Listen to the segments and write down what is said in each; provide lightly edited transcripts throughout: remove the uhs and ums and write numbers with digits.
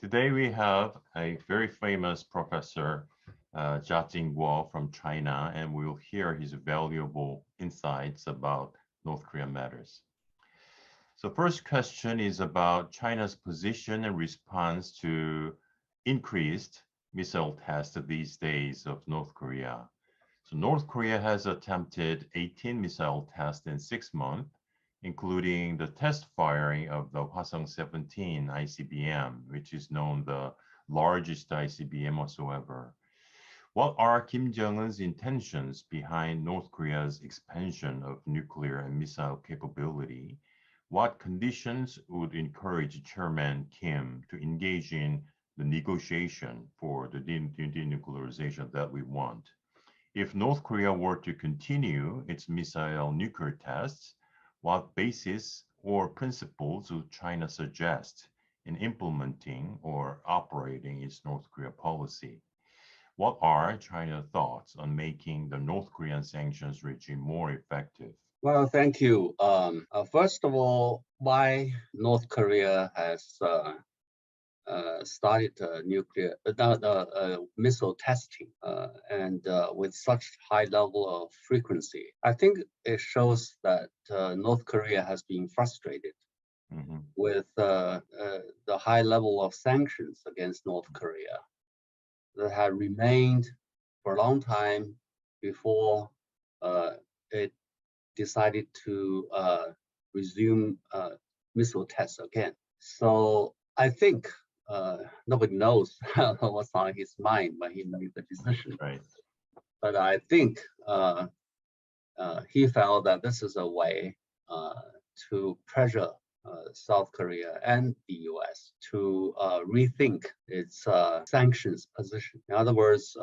Today we have a very famous professor, Qingguo from China, and we will hear his valuable insights about North Korean matters. So first question is about China's position and response to increased missile tests these days of North Korea. So North Korea has attempted 18 missile tests in 6 months, including the test firing of the Hwasong-17 ICBM, which is known the largest ICBM whatsoever. What are Kim Jong-un's intentions behind North Korea's expansion of nuclear and missile capability? What conditions would encourage Chairman Kim to engage in the negotiation for the denuclearization that we want? If North Korea were to continue its missile nuclear tests, what basis or principles would China suggest in implementing or operating its North Korea policy? What are China's thoughts on making the North Korean sanctions regime more effective? Well, thank you. First of all, why North Korea has started missile testing and with such high level of frequency. I think it shows that North Korea has been frustrated with the high level of sanctions against North Korea that have remained for a long time before it decided to resume missile tests again. So I think nobody knows what's on his mind when he made the decision. Right. But I think he felt that this is a way to pressure South Korea and the U.S. to rethink its sanctions position. In other words,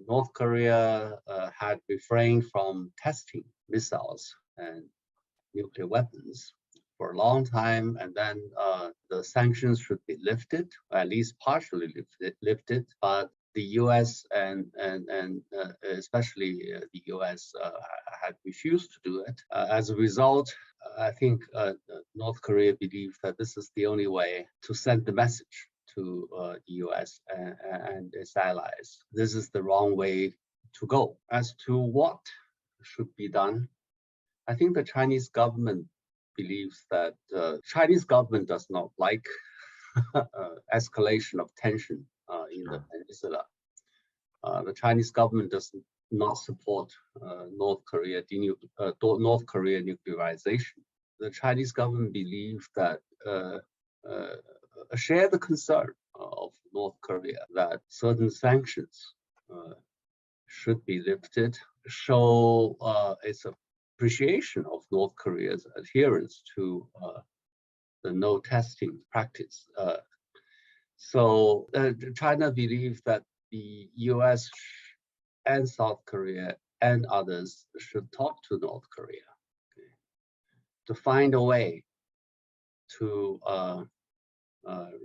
North Korea had refrained from testing missiles and nuclear weapons for a long time, and then the sanctions should be lifted, or at least partially lifted. But the U.S. and especially the U.S. had refused to do it. As a result, I think North Korea believes that this is the only way to send the message to the U.S. and its allies. This is the wrong way to go. As to what should be done, I think the Chinese government believes that Chinese government does not like escalation of tension in the peninsula. The Chinese government does not support North Korea nuclearization. The Chinese government believes that share the concern of North Korea that certain sanctions should be lifted, show its appreciation of North Korea's adherence to the no testing practice. So China believes that the U.S. and South Korea and others should talk to North Korea to find a way to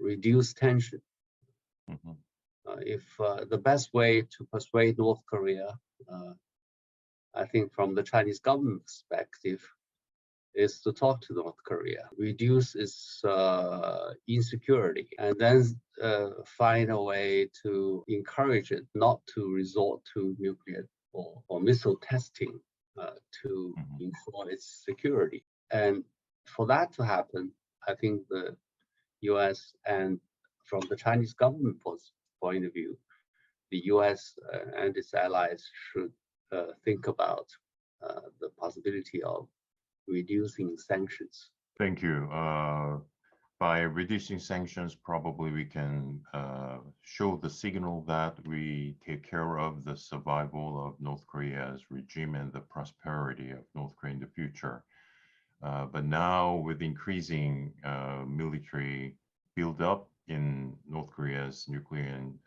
reduce tension. If the best way to persuade North Korea, I think from the Chinese government perspective, is to talk to North Korea, reduce its insecurity, and then find a way to encourage it not to resort to nuclear or missile testing to ensure its security. And for that to happen, I think the U.S. and from the Chinese government point of view, the U.S. And its allies should think about the possibility of reducing sanctions. Thank you. By reducing sanctions, probably we can show the signal that we take care of the survival of North Korea's regime and the prosperity of North Korea in the future. But now with increasing military buildup in North Korea's nuclear and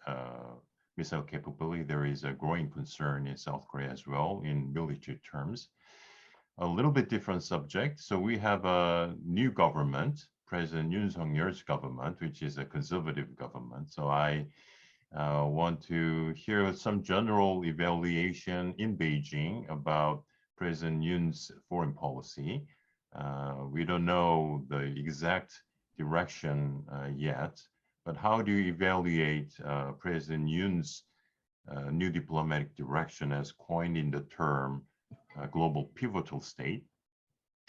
missile capability, there is a growing concern in South Korea as well in military terms. A little bit different subject. So we have a new government, President Yoon's government, which is a conservative government. So I want to hear some general evaluation in Beijing about President Yoon's foreign policy. We don't know the exact direction yet, But how do you evaluate President Yoon's new diplomatic direction as coined in the term global pivotal state?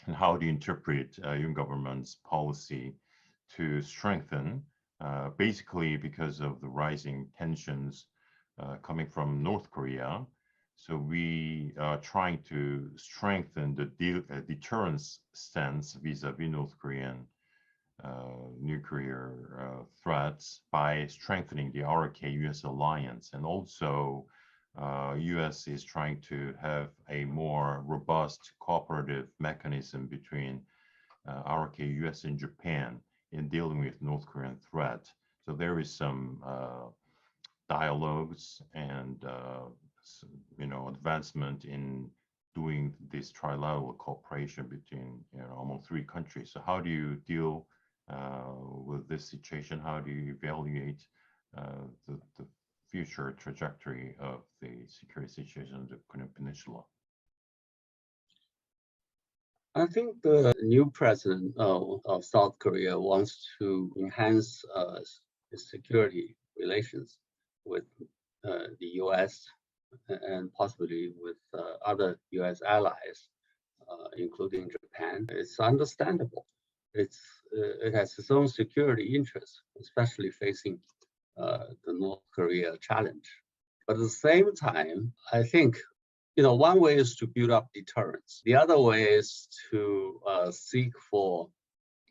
And how do you interpret Yoon government's policy to strengthen, basically because of the rising tensions coming from North Korea? So we are trying to strengthen the deterrence stance vis-a-vis North Korean nuclear threats by strengthening the ROK-U.S alliance. And also, U.S. is trying to have a more robust cooperative mechanism between ROK-U.S and Japan in dealing with North Korean threat. So there is some dialogues and advancement in doing this trilateral cooperation between almost three countries. So how do you deal with this situation? How do you evaluate the future trajectory of the security situation in the Korean Peninsula? I think the new president of South Korea wants to enhance its security relations with the U.S. and possibly with other U.S. allies, including Japan. It's understandable. It has its own security interests, especially facing the North Korea challenge. But at the same time, I think one way is to build up deterrence. The other way is to seek for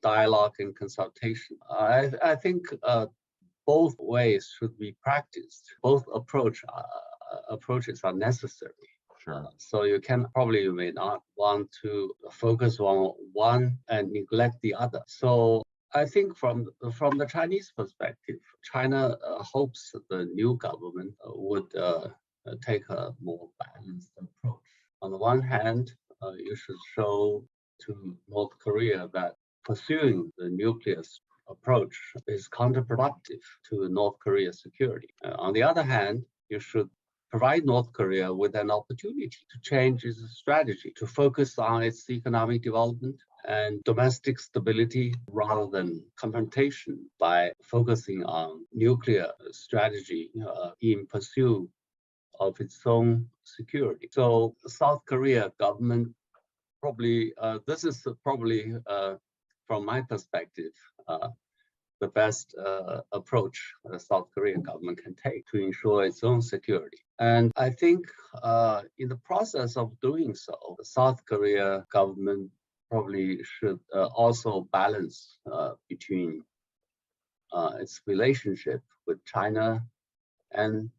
dialogue and consultation. I think both ways should be practiced. Both approaches are necessary. Sure. So you may not want to focus on one and neglect the other. So I think from the Chinese perspective, China hopes that the new government would take a more balanced approach. On the one hand, you should show to North Korea that pursuing the nuclear approach is counterproductive to North Korea's security. On the other hand, you should provide North Korea with an opportunity to change its strategy, to focus on its economic development and domestic stability rather than confrontation by focusing on nuclear strategy in pursuit of its own security. So South Korea government this is probably from my perspective, the best approach the South Korean government can take to ensure its own security. And I think in the process of doing so, the South Korea government probably should also balance between its relationship with China and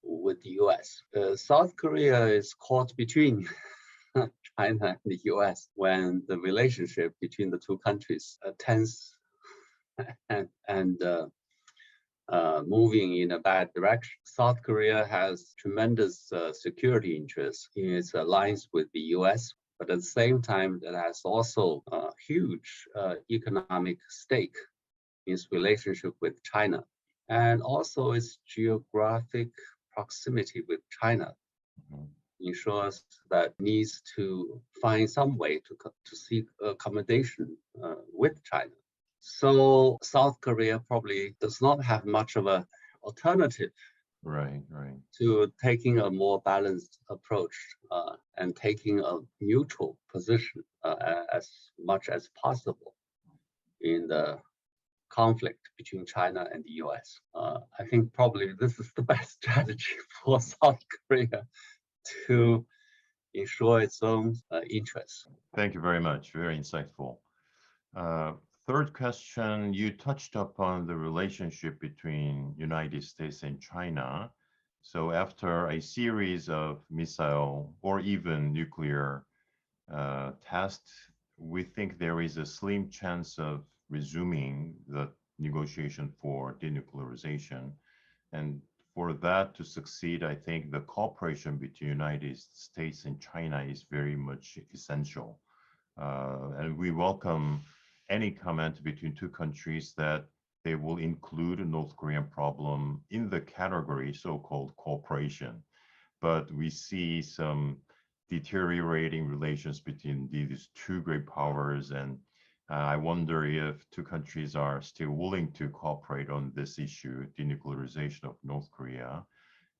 with the U.S. South Korea is caught between China and the U.S. when the relationship between the two countries tense and moving in a bad direction. South Korea has tremendous security interests in its alliance with the U.S., but at the same time, it has also a huge economic stake in its relationship with China, and also its geographic proximity with China ensures that it needs to find some way to seek accommodation with China. So South Korea probably does not have much of an alternative to taking a more balanced approach and taking a neutral position as much as possible in the conflict between China and the U.S. I think probably this is the best strategy for South Korea to ensure its own interests. Thank you very much. Very insightful. Third question, you touched upon the relationship between United States and China. So after a series of missile or even nuclear tests, we think there is a slim chance of resuming the negotiation for denuclearization. And for that to succeed, I think the cooperation between United States and China is very much essential. And we welcome any comment between two countries that they will include a North Korean problem in the category so-called cooperation. But we see some deteriorating relations between these two great powers, and I wonder if two countries are still willing to cooperate on this issue, denuclearization of North Korea.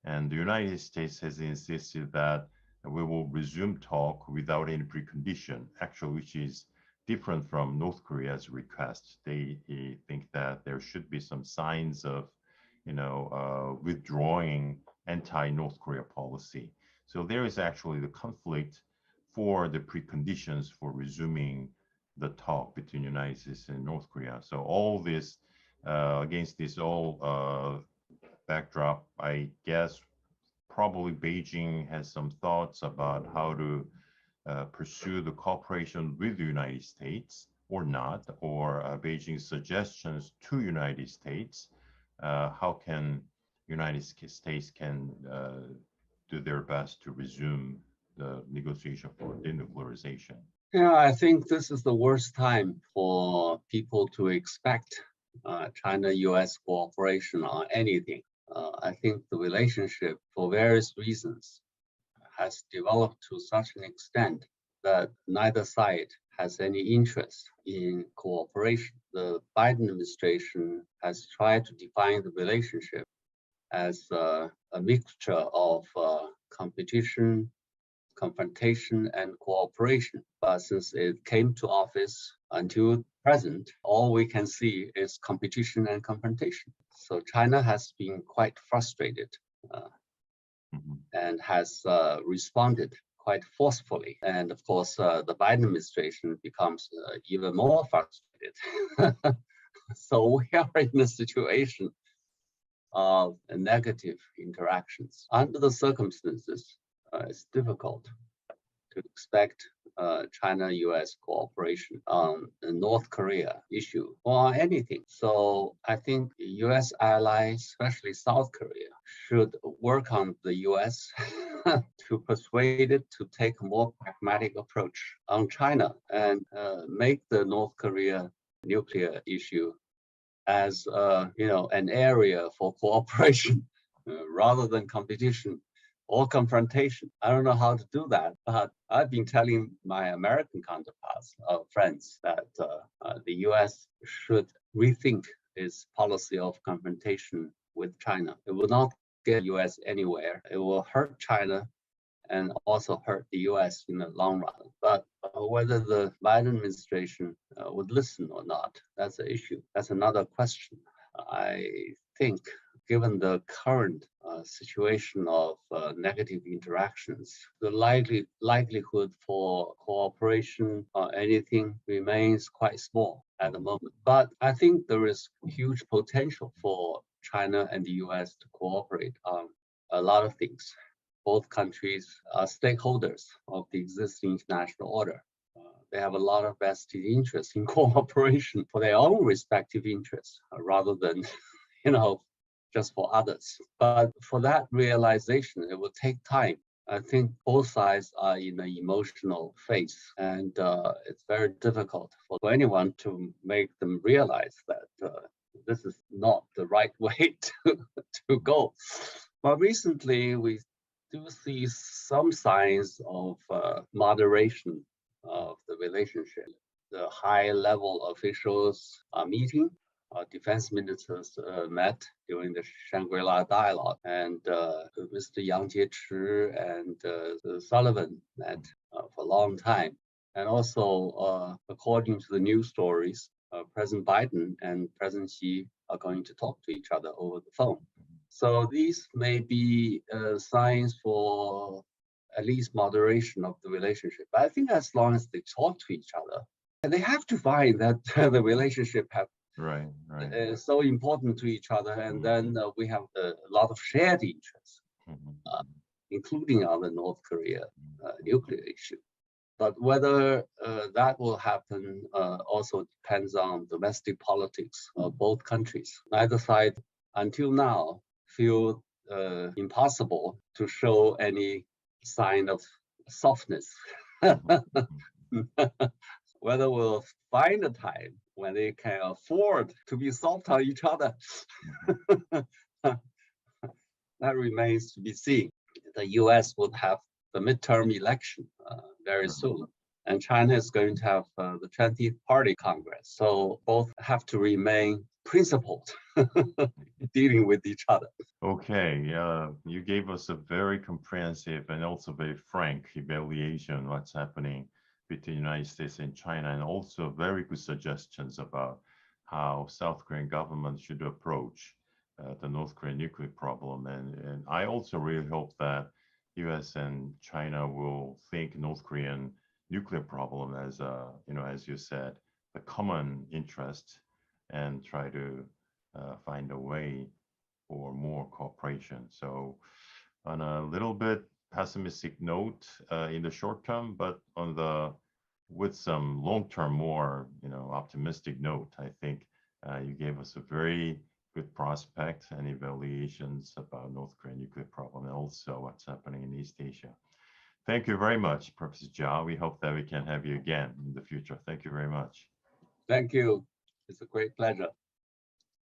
And the United States has insisted that we will resume talk without any precondition, actually, which is different from North Korea's request. They think that there should be some signs of, withdrawing anti-North Korea policy. So there is actually the conflict for the preconditions for resuming the talk between United States and North Korea. So all this, against this backdrop, I guess probably Beijing has some thoughts about how to pursue the cooperation with the United States or not, or Beijing's suggestions to United States. How can United States can do their best to resume the negotiation for denuclearization? Yeah, I think this is the worst time for people to expect China-U.S. cooperation on anything. I think the relationship, for various reasons, has developed to such an extent that neither side has any interest in cooperation. The Biden administration has tried to define the relationship as a mixture of competition, confrontation, and cooperation. But since it came to office until present, all we can see is competition and confrontation. So China has been quite frustrated and has responded quite forcefully. And of course, the Biden administration becomes even more frustrated. So we are in a situation of negative interactions. Under the circumstances, it's difficult to expect China-U.S. cooperation on the North Korea issue or anything. So I think U.S. allies, especially South Korea, should work on the U.S. to persuade it to take a more pragmatic approach on China and make the North Korea nuclear issue as an area for cooperation rather than competition or confrontation. I don't know how to do that, but I've been telling my American counterparts, friends, that the U.S. should rethink its policy of confrontation with China. It will not get U.S. anywhere. It will hurt China and also hurt the U.S. in the long run. But whether the Biden administration would listen or not, that's an issue. That's another question. I think given the current situation of negative interactions, the likelihood for cooperation or anything remains quite small at the moment. But I think there is huge potential for China and the U.S. to cooperate on a lot of things. Both countries are stakeholders of the existing international order. They have a lot of vested interest in cooperation for their own respective interests rather than, just for others. But for that realization, it will take time. I think both sides are in an emotional phase, and it's very difficult for anyone to make them realize that this is not the right way to go. But recently, we do see some signs of moderation of the relationship. The high-level officials are meeting. Defense ministers met during the Shangri-La dialogue, and Mr. Yang Jiechi and Sullivan met for a long time. And also, according to the news stories, President Biden and President Xi are going to talk to each other over the phone. So these may be signs for at least moderation of the relationship. But I think as long as they talk to each other, they have to find that the relationship is so important to each other, and then we have a lot of shared interests, including on the North Korea nuclear issue. But whether that will happen also depends on domestic politics of both countries. Neither side, until now, feel impossible to show any sign of softness. Whether we'll find a time when they can afford to be soft on each other, that remains to be seen. The U.S. would have the midterm election very soon. and China is going to have the 20th Party Congress. So both have to remain principled dealing with each other. Okay, you gave us a very comprehensive and also very frank evaluation of what's happening between the United States and China, and also very good suggestions about how South Korean government should approach the North Korean nuclear problem. And I also really hope that U.S. and China will think North Korean nuclear problem as as you said, a common interest, and try to find a way for more cooperation. So on a little bit pessimistic note in the short term, but with some long-term more optimistic note, I think you gave us a very good prospect and evaluations about North Korean nuclear problem and also what's happening in East Asia. Thank you very much, Professor Jia. We hope that we can have you again in the future. Thank you very much. Thank you. It's a great pleasure.